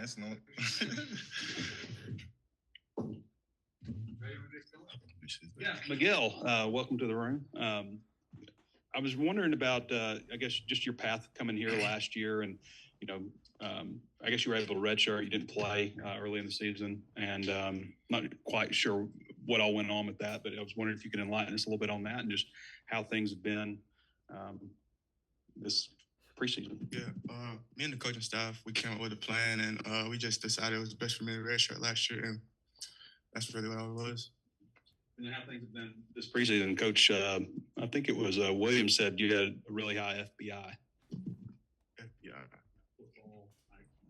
That's no. Yeah, Miguel, welcome to the room. I was wondering about, I guess, just your path coming here last year, and I guess you were able to redshirt. You didn't play early in the season, and not quite sure what all went on with that. But I was wondering if you could enlighten us a little bit on that and just how things have been this preseason. Yeah, me and the coaching staff, we came up with a plan, and we just decided it was best for me to redshirt last year, and that's really what it was. And how things have been this preseason, Coach. I think it was Williams said you had a really high FBI. FBI.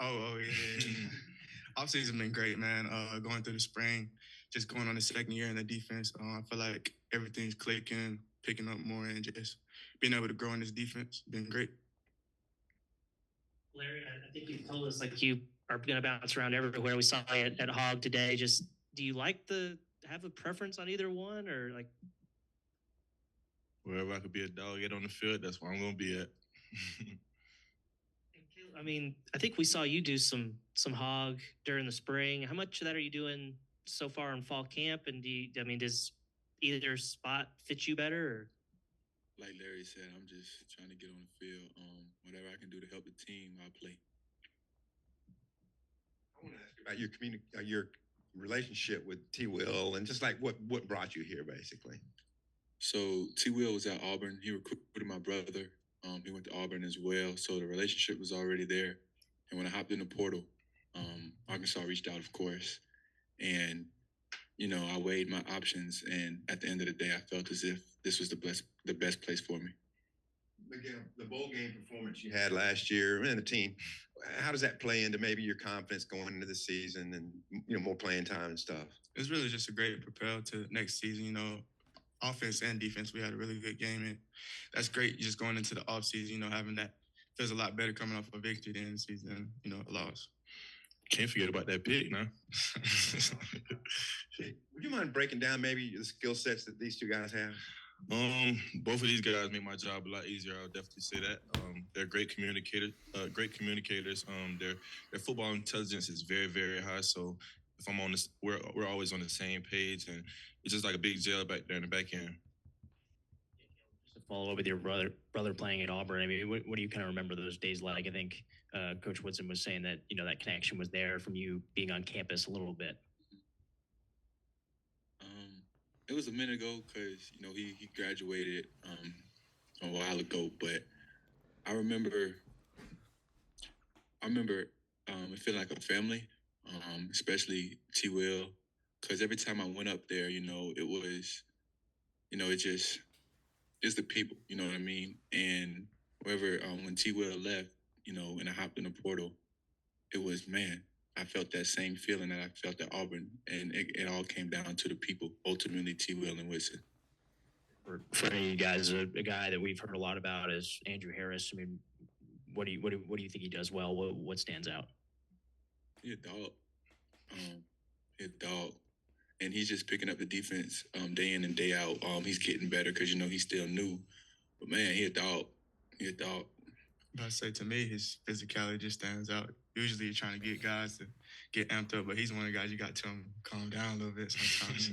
Oh yeah. Offseason been great, man. Going through the spring, just going on the second year in the defense. I feel like everything's clicking, picking up more, and just being able to grow in this defense. Been great. Larry, I think you told us like you are going to bounce around everywhere. We saw you at Hog today. Just do you like have a preference on either one, or like wherever I could be a dog get on the field, that's where I'm gonna be at. I mean, I think we saw you do some Hog during the spring. How much of that are you doing so far in fall camp? And does either spot fit you better? Or? Like Larry said, I'm just trying to get on the field. Whatever I can do to help the team, I'll play. I want to ask you about your relationship with T. Will, and just like what brought you here, basically. So T. Will was at Auburn. He recruited my brother. He went to Auburn as well. So the relationship was already there. And when I hopped in the portal, Arkansas reached out, of course. And, I weighed my options. And at the end of the day, I felt as if this was the best place for me. Miguel, the bowl game performance you had last year and the team, how does that play into maybe your confidence going into the season and, more playing time and stuff? It's really just a great propel to next season, offense and defense. We had a really good game, and that's great just going into the offseason, having that feels a lot better coming off a victory than the season, a loss. Can't forget about that pick, no? Would you mind breaking down maybe the skill sets that these two guys have? Both of these guys make my job a lot easier. I'll definitely say that. They're great communicators. Their football intelligence is very, very high. So if I'm on this, we're always on the same page, and it's just like a big jail back there in the back end. Just to follow up with your brother playing at Auburn, I mean, what do you kind of remember those days like? I think Coach Woodson was saying that that connection was there from you being on campus a little bit. It was a minute ago because, he graduated a while ago, but I remember it felt like a family, especially T. Will, because every time I went up there, it was, it's the people, you know what I mean? And when T. Will left, and I hopped in the portal, it was, man, I felt that same feeling that I felt at Auburn, and it all came down to the people, ultimately T. Will and Woodson. For any of you guys, a guy that we've heard a lot about is Andrew Harris. I mean, what do you think he does well? What stands out? He's a dog. And he's just picking up the defense day in and day out. He's getting better because, he's still new. But, man, he a dog. I'd say to me, his physicality just stands out. Usually you're trying to get guys to get amped up, but he's one of the guys you got to tell him calm down a little bit sometimes.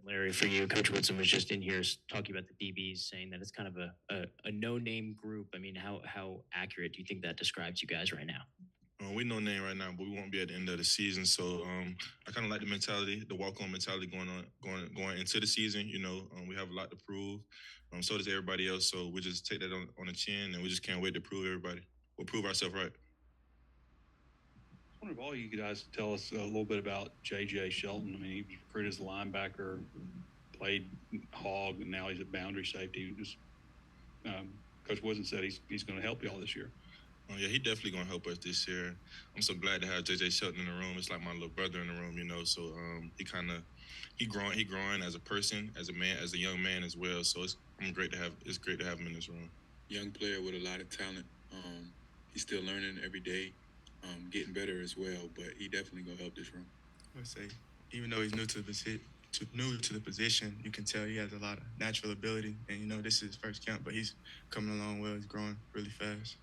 Larry, for you, Coach Woodson was just in here talking about the DBs, saying that it's kind of a no-name group. I mean, how accurate do you think that describes you guys right now? We no name right now, but we won't be at the end of the season. So I kind of like the mentality, the walk-on mentality going into the season. We have a lot to prove. So does everybody else. So we just take that on the chin, and we just can't wait to prove ourselves right. I wonder if all you guys tell us a little bit about J.J. Shelton. I mean, he was recruited as a linebacker, played hog, and now he's at boundary safety. Coach Woodson said he's going to help y'all this year. Oh, yeah, he definitely going to help us this year. I'm so glad to have J.J. Shelton in the room. It's like my little brother in the room, So he growing as a person, as a man, as a young man as well. So it's great to have him in this room. Young player with a lot of talent. He's still learning every day, getting better as well. But he definitely going to help this room. I would say, even though he's new to the position, you can tell he has a lot of natural ability. And this is his first camp, but he's coming along well. He's growing really fast.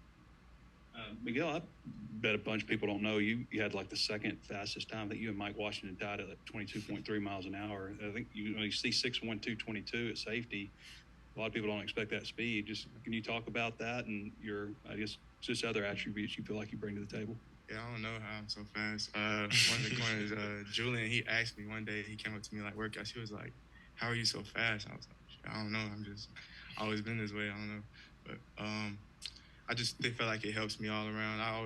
Miguel, I bet a bunch of people don't know you had like the second fastest time that you and Mike Washington tied at like 22.3 miles an hour. I think you see 6'1", 222 at safety. A lot of people don't expect that speed. Just can you talk about that and I guess, just other attributes you feel like you bring to the table? Yeah, I don't know how I'm so fast. One of the corners, Julian, he asked me one day, he came up to me like workouts. He was like, "How are you so fast?" I was like, "I don't know. I'm just always been this way. I don't know." But they feel like it helps me all around. I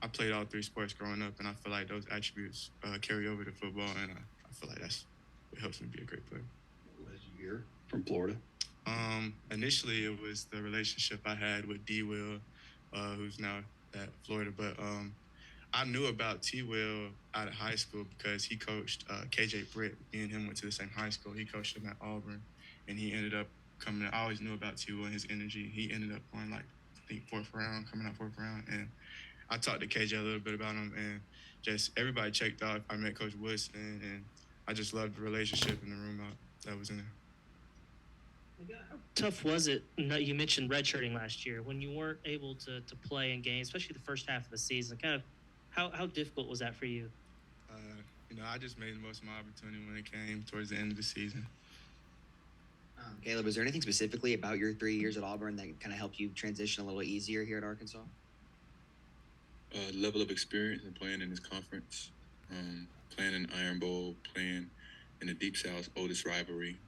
played all three sports growing up, and I feel like those attributes carry over to football, and I feel like that's what helps me be a great player. What led you here from Florida? Initially, it was the relationship I had with D. Will, who's now at Florida. But I knew about T. Will out of high school because he coached KJ Britt. Me and him went to the same high school. He coached him at Auburn, and he ended up coming. I always knew about T. Will and his energy. He ended up going like I think fourth round, and I talked to KJ a little bit about him, and just everybody checked out. I met Coach Woodson, and I just loved the relationship in the room that was in there. How tough was it? You mentioned redshirting last year when you weren't able to play in games, especially the first half of the season. Kind of how difficult was that for you? I just made the most of my opportunity when it came towards the end of the season. Caleb, is there anything specifically about your 3 years at Auburn that kind of helped you transition a little easier here at Arkansas? Level of experience in playing in this conference, playing in Iron Bowl, playing in the Deep South's oldest rivalry.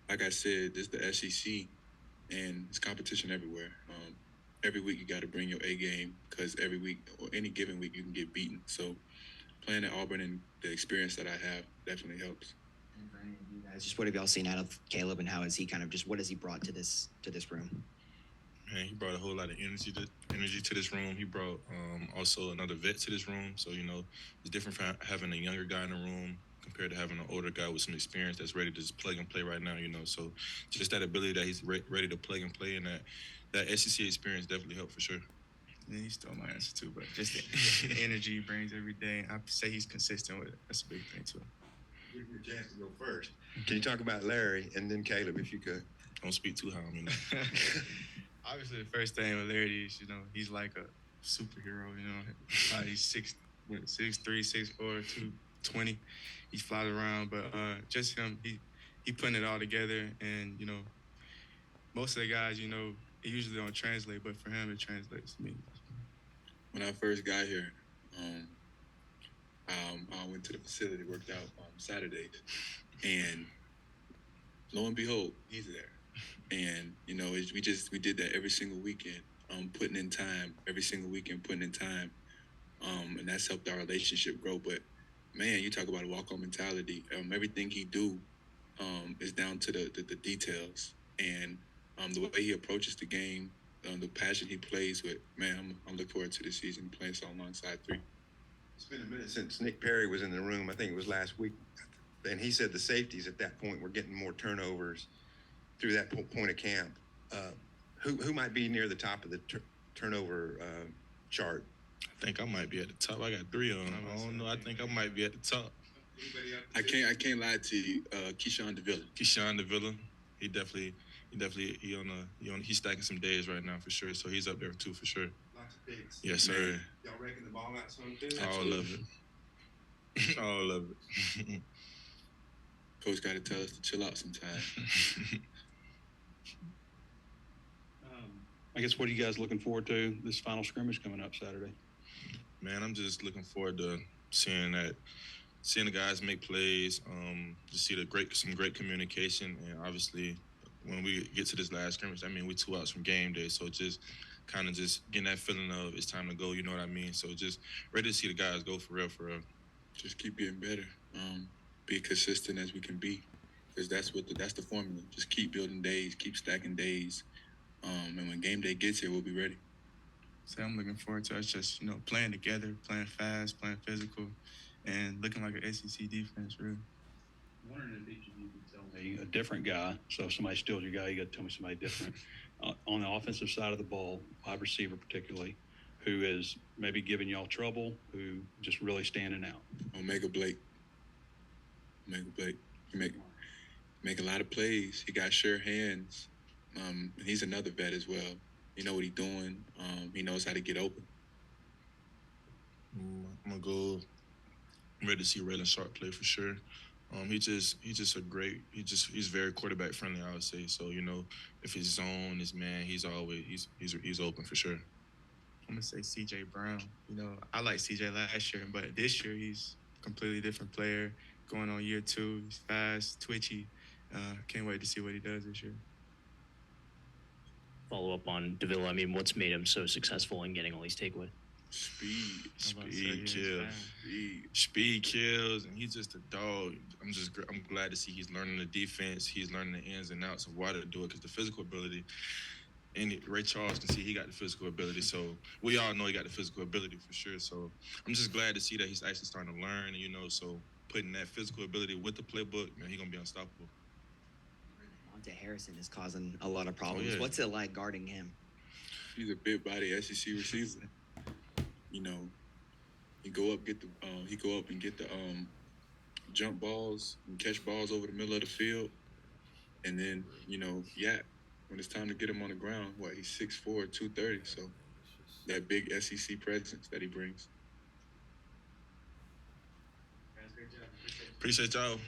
Like I said, this is the SEC, and it's competition everywhere. Every week you got to bring your A game because every week or any given week you can get beaten. So playing at Auburn and the experience that I have definitely helps. And for any of you guys, just what have y'all seen out of Caleb, and how has he what has he brought to this room? Man, he brought a whole lot of energy to this room. He brought also another vet to this room. So, it's different from having a younger guy in the room compared to having an older guy with some experience that's ready to just plug and play right now, So just that ability that he's ready to plug and play, and that SEC experience definitely helped for sure. And he stole my answer too, but just the energy he brings every day. And I say he's consistent with it. That's a big thing too. Give you a chance to go first. Can you talk about Larry and then Caleb, if you could? Don't speak too high, Obviously, the first thing with Larry is, he's like a superhero. He's 6'3", 6'4", 220. He flies around, but just him, he putting it all together. And most of the guys, it usually don't translate, but for him, it translates to me. When I first got here, I went to the facility, worked out on Saturdays, and lo and behold, he's there. And we did that every single weekend, putting in time every single weekend, and that's helped our relationship grow. But man, you talk about a walk-on mentality. Everything he do is down to the details, and the way he approaches the game, the passion he plays with. Man, I'm looking forward to this season playing so alongside three. It's been a minute since Nick Perry was in the room. I think it was last week, and he said the safeties at that point were getting more turnovers through that point of camp. Who might be near the top of the turnover chart? I think I might be at the top. I got 3 on. I don't know. I think I might be at the top. I can't lie to you. Keyshawn DeVilla. He definitely he's stacking some days right now for sure. So he's up there too for sure. Lots of picks. Yes, sir. Y'all reckon the ball out some too? All of it. All of it. Coach got to tell us to chill out sometimes. I guess, what are you guys looking forward to this final scrimmage coming up Saturday? Man, I'm just looking forward to seeing the guys make plays, to see some great communication, and obviously when we get to this last scrimmage, we're 2 outs from game day, so just kind of just getting that feeling of it's time to go, you know what I mean? So just ready to see the guys go for real. Just keep getting better, be consistent as we can be, because that's the formula. Just keep building days, keep stacking days, and when game day gets here, we'll be ready. So I'm looking forward to us just, playing together, playing fast, playing physical, and looking like an SEC defense, really. I'm wondering if each of you could tell me a different guy. So if somebody steals your guy, you got to tell me somebody different. On the offensive side of the ball, wide receiver particularly, who is maybe giving y'all trouble, who just really standing out. Omega Blake. He make a lot of plays. He got sure hands. And he's another vet as well. He know what he's doing. He knows how to get open. I'm gonna go. I'm ready to see Raylan Sharp play for sure. He's very quarterback friendly, I would say. So if his zone is man, he's open for sure. I'm gonna say CJ Brown. I like CJ last year, but this year he's a completely different player. Going on year 2, he's fast, twitchy. Can't wait to see what he does this year. Follow up on Davila. I mean, what's made him so successful in getting all these takeaways? Speed kills, and he's just a dog. I'm glad to see he's learning the defense. He's learning the ins and outs of why to do it, because the physical ability, and Ray Charles can see he got the physical ability. So we all know he got the physical ability for sure. So I'm just glad to see that he's actually starting to learn. So putting that physical ability with the playbook, man, he's gonna be unstoppable. Monte Harrison is causing a lot of problems. Yeah. What's it like guarding him? He's a big body SEC receiver. He go up and get the jump balls and catch balls over the middle of the field, and then when it's time to get him on the ground, he's 6'4", 230. So that big SEC presence that he brings. Appreciate y'all.